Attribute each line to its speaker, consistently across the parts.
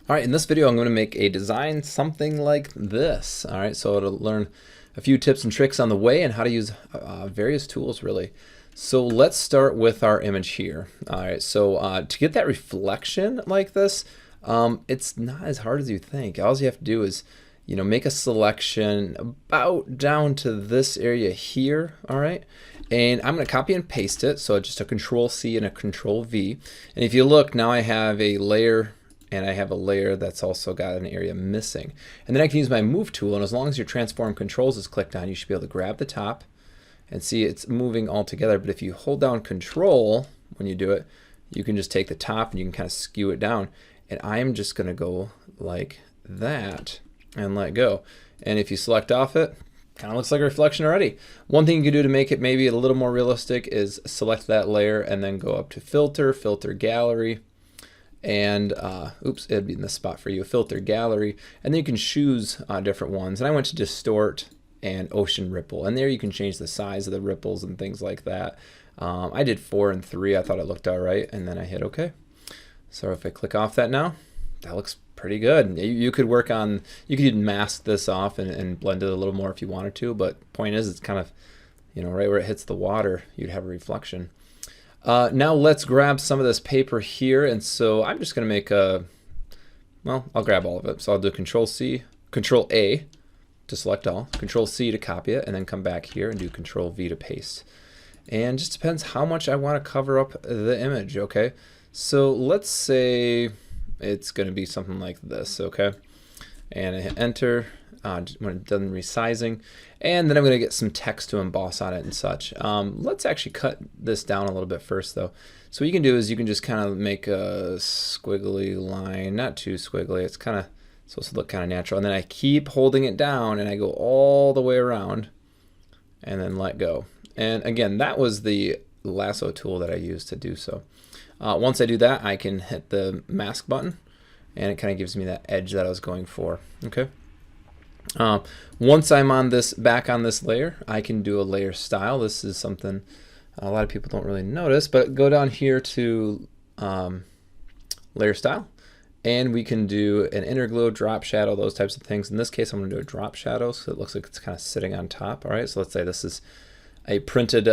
Speaker 1: All right, in this video, I'm going to make a design something like this. All right, so it'll learn a few tips and tricks on the way and how to use various tools really. So let's start with our image here. All right, so to get that reflection like this, it's not as hard as you think. All you have to do is, make a selection about down to this area here. All right, and I'm going to copy and paste it. So just a Control C and a Control V. And if you look, now I have a layer and I have a layer that's also got an area missing. And then I can use my move tool, and as long as your transform controls is clicked on, you should be able to grab the top and see it's moving all together. But if you hold down control when you do it, you can just take the top and you can kind of skew it down. And I'm just gonna go like that and let go. And if you select off it, kind of looks like a reflection already. One thing you can do to make it maybe a little more realistic is select that layer and then go up to filter, filter gallery, and oops, it'd be in this spot for you, filter gallery, and then you can choose different ones. And I went to distort and ocean ripple, and there you can change the size of the ripples and things like that. I did 4 and 3. I thought it looked all right, and then I hit OK. So if I click off that now, that looks pretty good. You could work on, you could even mask this off and blend it a little more if you wanted to, but point is, it's kind of, right where it hits the water, you'd have a reflection. Now let's grab some of this paper here, and so I'm just going to make a, well, I'll grab all of it. So I'll do Control C, Control A to select all, Control C to copy it, and then come back here and do Control V to paste. And just depends how much I want to cover up the image, okay? So let's say it's going to be something like this, okay? And I hit enter when it's done resizing, and then I'm going to get some text to emboss on it and such. Let's actually cut this down a little bit first though. So what you can do is you can just kind of make a squiggly line, not too squiggly, it's kind of supposed to look kind of natural, and then I keep holding it down and I go all the way around and then let go. And again, that was the lasso tool that I used to do so. Once I do that, I can hit the mask button, and it kind of gives me that edge that I was going for. Okay. Once I'm on this, back on this layer, I can do a layer style. This is something a lot of people don't really notice, but go down here to layer style, and we can do an inner glow, drop shadow, those types of things. In this case, I'm going to do a drop shadow, so it looks like it's kind of sitting on top. All right, so let's say this is a printed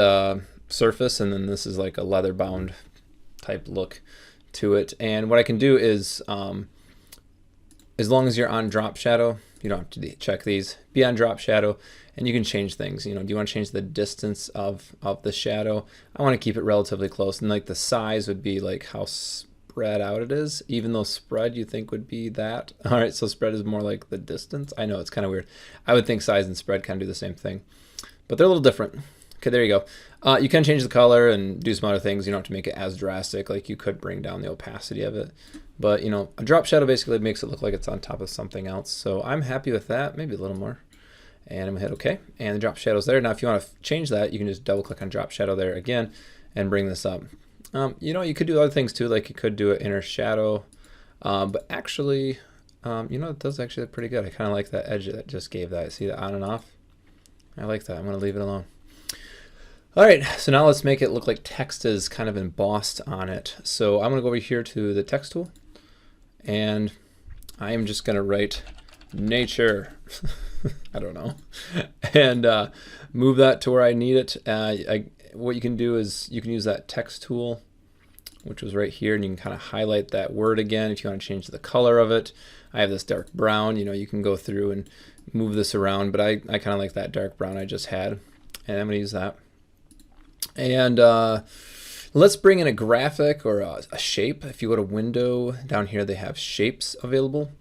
Speaker 1: surface, and then this is like a leather bound type look to it. And what I can do is, as long as you're on drop shadow, you don't have to check these, be on drop shadow, and you can change things. Do you want to change the distance of the shadow? I want to keep it relatively close, and like the size would be like how spread out it is, even though spread you think would be that. All right, so spread is more like the distance. I know it's kind of weird. I would think size and spread kind of do the same thing, but they're a little different. Okay, there you go. You can change the color and do some other things. You don't have to make it as drastic. Like you could bring down the opacity of it. But a drop shadow basically makes it look like it's on top of something else. So I'm happy with that, maybe a little more. And I'm gonna hit OK. And the drop shadow's there. Now if you want to change that, you can just double click on drop shadow there again and bring this up. You could do other things too, like you could do an inner shadow. But actually, it does actually look pretty good. I kind of like that edge that just gave that. See that on and off? I like that. I'm gonna leave it alone. All right, so now let's make it look like text is kind of embossed on it. So I'm gonna go over here to the text tool, and I am just gonna write nature. I don't know, and move that to where I need it. What you can do is you can use that text tool, which was right here, and you can kind of highlight that word again if you want to change the color of it. I have this dark brown. You can go through and move this around, but I kind of like that dark brown I just had, and I'm gonna use that. And let's bring in a graphic or a shape. If you go to window, down here they have shapes available,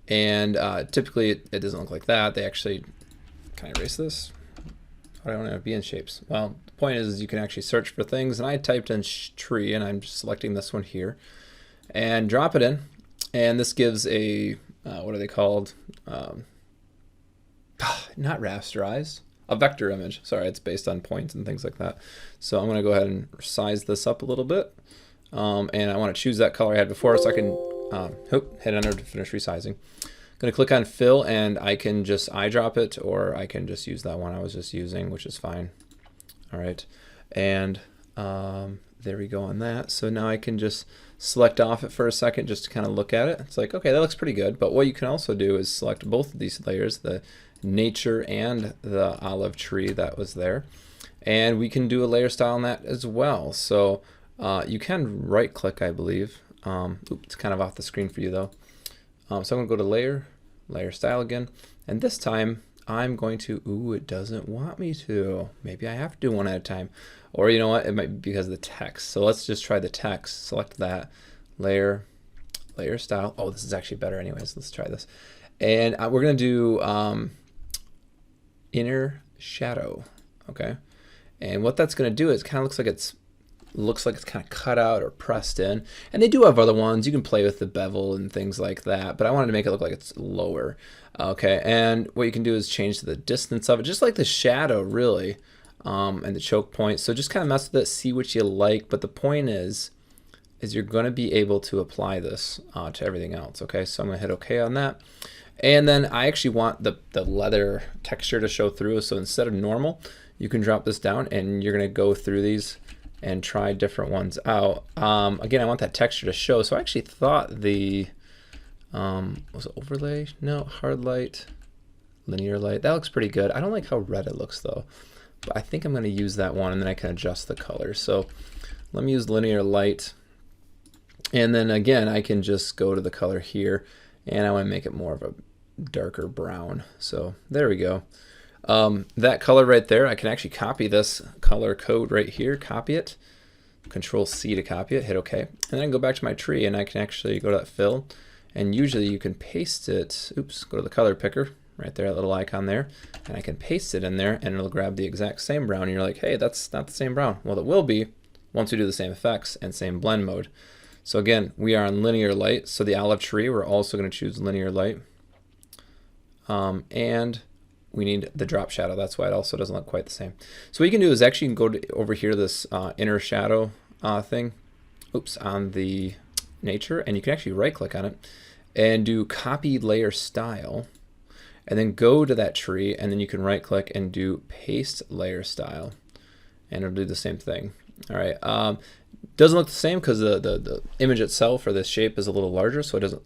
Speaker 1: and typically it doesn't look like that. They actually, can I erase this? I don't want to be in shapes. Well, the point is you can actually search for things, and I typed in tree, and I'm just selecting this one here and drop it in, and this gives a what are they called, not rasterized, a vector image. Sorry, it's based on points and things like that. So I'm going to go ahead and size this up a little bit. And I want to choose that color I had before, so I can hit enter to finish resizing. I'm going to click on fill, and I can just eyedrop it, or I can just use that one I was just using, which is fine. All right. And there we go on that. So now I can just select off it for a second just to kind of look at it. It's like, okay, that looks pretty good. But what you can also do is select both of these layers, the nature and the olive tree that was there. And we can do a layer style on that as well. So you can right click, I believe. Oops, it's kind of off the screen for you though. So I'm going to go to layer, layer style again. And this time I'm going to, ooh, it doesn't want me to. Maybe I have to do one at a time. Or you know what, it might be because of the text. So let's just try the text. Select that, layer, layer style. Oh, this is actually better anyways. Let's try this. And we're going to do inner shadow, okay? And what that's going to do is kind of looks like it's kind of cut out or pressed in. And they do have other ones. You can play with the bevel and things like that, but I wanted to make it look like it's lower. Okay, and what you can do is change the distance of it, just like the shadow really, and the choke point. So just kind of mess with it, see what you like, but the point is you're going to be able to apply this to everything else. Okay, so I'm going to hit OK on that. And then I actually want the leather texture to show through. So instead of normal, you can drop this down and you're going to go through these and try different ones out. Again, I want that texture to show. So I actually thought the, was it overlay? No, hard light, linear light. That looks pretty good. I don't like how red it looks though, but I think I'm going to use that one and then I can adjust the color. So let me use linear light. And then again, I can just go to the color here and I want to make it more of a darker brown. So there we go. That color right there, I can actually copy this color code right here, copy it, Control C to copy it, hit OK. And then I can go back to my tree and I can actually go to that fill. And usually you can paste it, oops, go to the color picker, right there, that little icon there. And I can paste it in there and it'll grab the exact same brown. And you're like, hey, that's not the same brown. Well, it will be once we do the same effects and same blend mode. So again, we are on linear light. So the olive tree, we're also going to choose linear light. And we need the drop shadow. That's why it also doesn't look quite the same. So what you can do is actually go to, over here to this inner shadow thing, oops, on the nature, and you can actually right click on it and do copy layer style, and then go to that tree, and then you can right click and do paste layer style, and it'll do the same thing. All right. Doesn't look the same because the image itself or the shape is a little larger, so it doesn't,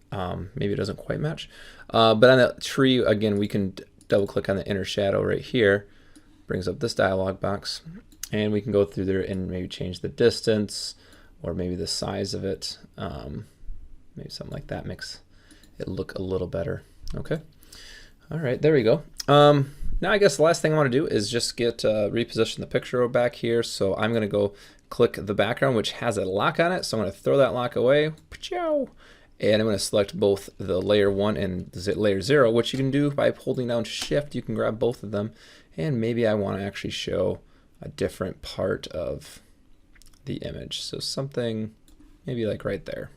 Speaker 1: maybe it doesn't quite match. But on the tree, again, we can double click on the inner shadow right here, brings up this dialog box, and we can go through there and maybe change the distance or maybe the size of it. Maybe something like that makes it look a little better. Okay. All right, there we go. Now I guess the last thing I want to do is just get reposition the picture back here. So I'm going to go click the background, which has a lock on it. So I'm going to throw that lock away. And I'm going to select both the layer 1 and layer 0, which you can do by holding down shift. You can grab both of them. And maybe I want to actually show a different part of the image. So something maybe like right there.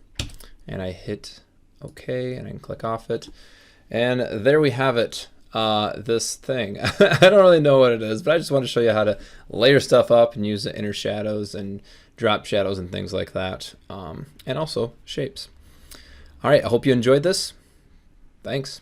Speaker 1: And I hit OK, and I can click off it. And there we have it. This thing. I don't really know what it is, but I just want to show you how to layer stuff up and use the inner shadows and drop shadows and things like that. And also shapes. All right, I hope you enjoyed this. Thanks.